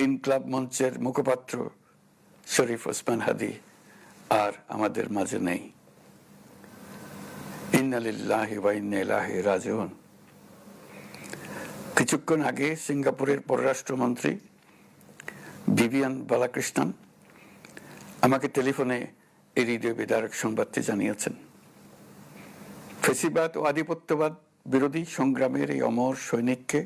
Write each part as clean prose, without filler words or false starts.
ইনকলাব মঞ্চের মুখপাত্র শরীফ ওসমান হাদি আর আমাদের মাঝে নেই। ইন্না লিল্লাহি ওয়া ইন্না ইলাইহি রাজিউন। কিছুক্ষণ আগে সিঙ্গাপুরের পররাষ্ট্রমন্ত্রী ভিভিয়ান বালাকৃষ্ণন আমাকে টেলিফোনে এই হৃদয় বিদারক সংবাদটি জানিয়েছেন। ফেসিবাদ ও আধিপত্যবাদ বিরোধী সংগ্রামের এই অমর সৈনিককে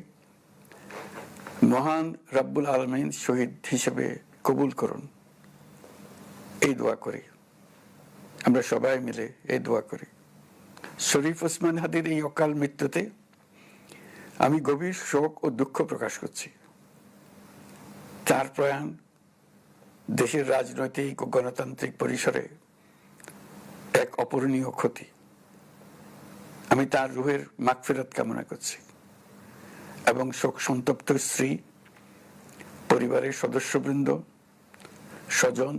মহান রাব্বুল আলামিন শহীদ হিসেবে কবুল করুন, এই দোয়া করি। আমরা সবাই মিলে এই দোয়া করি। শরীফ ওসমান হাদির এই অকাল মৃত্যুতে আমি গভীর শোক ও দুঃখ প্রকাশ করছি। তার প্রয়াণ দেশের রাজনৈতিক ও গণতান্ত্রিক পরিসরে এক অপূরণীয় ক্ষতি। আমি তার রুহের মাগফিরাত কামনা করছি এবং শোক সন্তপ্ত স্ত্রী, পরিবারের সদস্যবৃন্দ, স্বজন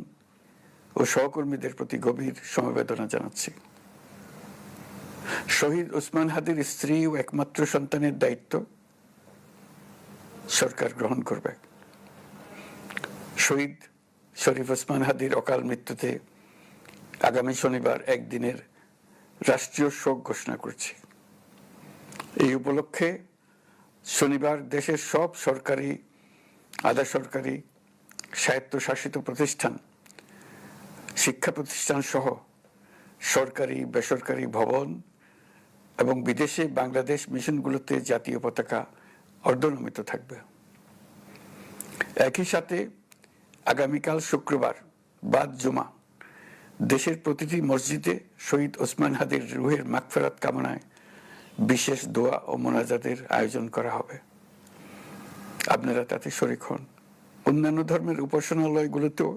ও সহকর্মীদের প্রতি গভীর সমবেদনা জানাচ্ছি। শহীদ ওসমান হাদির স্ত্রী ও একমাত্র সন্তানের দায়িত্ব সরকার গ্রহণ করবে। শহীদ শরীফ ওসমান হাদির অকাল মৃত্যুতে আগামী শনিবার একদিনের রাষ্ট্রীয় শোক ঘোষণা করছি। এই উপলক্ষে শনিবার দেশের সব সরকারি, আধা সরকারি, স্বায়ত্তশাসিত প্রতিষ্ঠান, শিক্ষা প্রতিষ্ঠান সহ সরকারি বেসরকারি ভবন এবং বিদেশে বাংলাদেশ মিশনগুলোতে জাতীয় পতাকা অর্ধনমিত থাকবে। একই সাথে আগামীকাল শুক্রবার বাদ জুমা দেশের প্রতিটি মসজিদে শহীদ ওসমান হাদির রুহের মাগফিরাত কামনায় বিশেষ দোয়া ও মোনাজাতের আয়োজন করা হবে। আপনারা তাতে শরীক হন। অন্যান্য ধর্মের উপাসনালয়গুলোতেও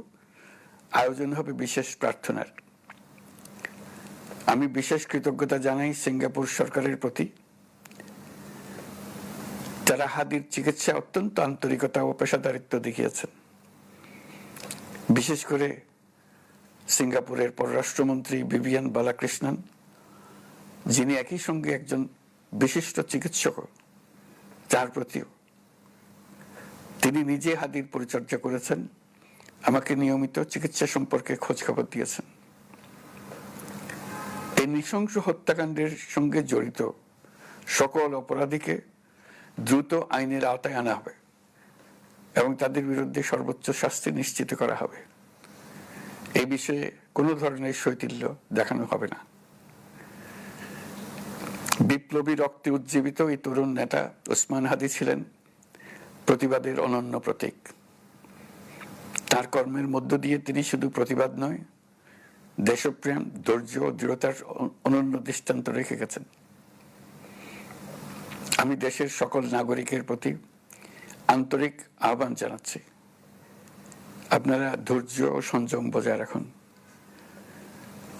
আয়োজন হবে বিশেষ প্রার্থনার। আমি বিশেষ কৃতজ্ঞতা জানাই সিঙ্গাপুর সরকারের প্রতি, যারা হাদির চিকিৎসা অত্যন্ত আন্তরিকতা ও পেশাদারিত্ব দেখিয়েছেন। বিশেষ করে সিঙ্গাপুরের পররাষ্ট্রমন্ত্রী ভিভিয়ান বালাকৃষ্ণন, যিনি একই সঙ্গে একজন বিশিষ্ট চিকিৎসক, তার প্রতিও তিনি নিজে হাদির পরিচর্যা করেছেন, আমাকে নিয়মিত চিকিৎসা সম্পর্কে খোঁজ খবর দিয়েছেন। এই নৃশংস হত্যাকাণ্ডের সঙ্গে জড়িত সকল অপরাধীকে দ্রুত আইনের আওতায় আনা হবে এবং তাদের বিরুদ্ধে সর্বোচ্চ শাস্তি নিশ্চিত করা হবে। এই বিষয়ে কোনো ধরনের শৈথিল্য দেখানো হবে না। বিপ্লবী রক্তে উজ্জীবিত এই তরুণ নেতা ওসমান হাদি ছিলেন প্রতিবাদের অনন্য প্রতীক। তার কর্মের মধ্য দিয়ে তিনি শুধু প্রতিবাদ নয়, দেশপ্রেম, ধৈর্য ও দৃঢ়তার অনন্য দৃষ্টান্ত রেখে গেছেন। আমি দেশের সকল নাগরিকের প্রতি আন্তরিক আহ্বান জানাচ্ছি, আপনারা ধৈর্য ও সংযম বজায় রাখুন।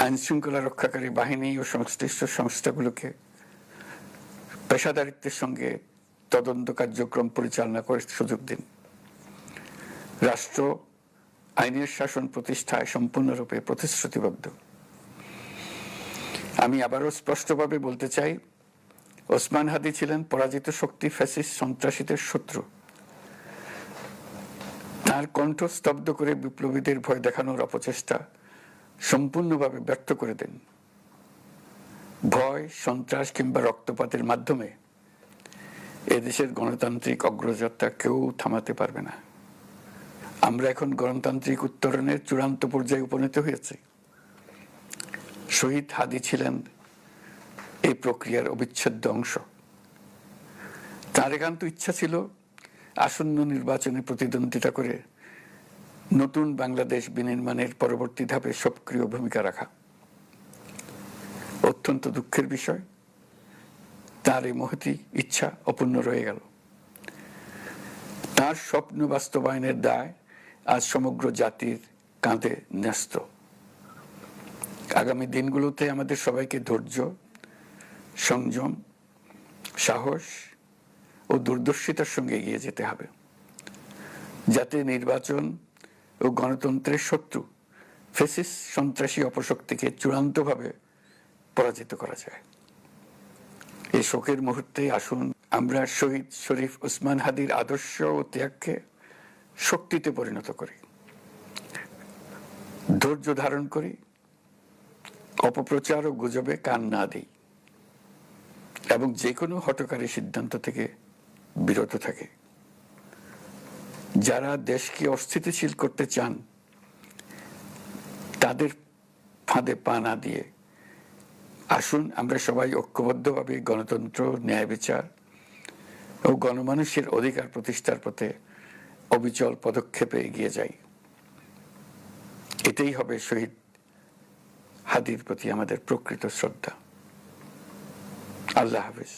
আইন শৃঙ্খলা রক্ষাকারী বাহিনী ও সংশ্লিষ্ট সংস্থাগুলোকে পেশাদারিত্বের সঙ্গে তদন্ত কার্যক্রম পরিচালনা করে সুযোগ দিন। রাষ্ট্র আইনের শাসন প্রতিষ্ঠায় সম্পূর্ণরূপে প্রতিশ্রুতিবদ্ধ। আমি আবারও স্পষ্টভাবে বলতে চাই, ওসমান হাদি ছিলেন পরাজিত শক্তি ফ্যাসিস্ট সন্ত্রাসীদের শত্রু। তার কণ্ঠ স্তব্ধ করে বিপ্লবীদের ভয় দেখানোর অপচেষ্টা সম্পূর্ণভাবে ব্যর্থ করে দেন। ভয়, সন্ত্রাস কিংবা রক্তপাতের মাধ্যমে এদেশের গণতান্ত্রিক অগ্রযাত্রা কেউ থামাতে পারবে না। আমরা এখন গণতান্ত্রিক উত্তরণের চূড়ান্ত পর্যায়ে উপনীত হয়েছি। শহীদ হাদি ছিলেন এই প্রক্রিয়ার অবিচ্ছেদ্য অংশ। তার একান্ত ইচ্ছা ছিল আসন্ন নির্বাচনে প্রতিদ্বন্দ্বিতা করে নতুন বাংলাদেশ বিনির্মাণের পরবর্তী ধাপে সক্রিয় ভূমিকা রাখা। অত্যন্ত দুঃখের বিষয়, তার এই মহতী ইচ্ছা অপূর্ণ রয়ে গেল। তার স্বপ্ন বাস্তবায়নের দায় আজ সমগ্র জাতির কাঁধে ন্যস্ত। আগামী দিনগুলোতে আমাদের সবাইকে ধৈর্য, সংযম, সাহস ও দূরদর্শিতার সঙ্গে এগিয়ে যেতে হবে, যাতে নির্বাচন ও গণতন্ত্রের শত্রু ফ্যাসিস্ট সন্ত্রাসী অপশক্তিকে চূড়ান্তভাবে পরাজিত করা যায়। এই শোকের মুহূর্তে আসুন আমরা শহীদ শরীফ ওসমান হাদির আদর্শ ও ত্যাগকে শক্তিতে পরিণত করি, ধৈর্য ধারণ করি, অপপ্রচার ও গুজবে কান না দিই এবং যে কোনো হঠকারী সিদ্ধান্ত থেকে বিরত থাকে। যারা দেশকে অস্থিতিশীল করতে চান তাদের ফাঁদে পা না দিয়ে আসুন আমরা সবাই ঐক্যবদ্ধভাবে গণতন্ত্র, ন্যায় বিচার ও গণমানুষের অধিকার প্রতিষ্ঠার পথে অবিচল পদক্ষেপে এগিয়ে যাই। এটাই হবে শহীদ হাদির প্রতি আমাদের প্রকৃত শ্রদ্ধা। আল্লাহ হাফেজ।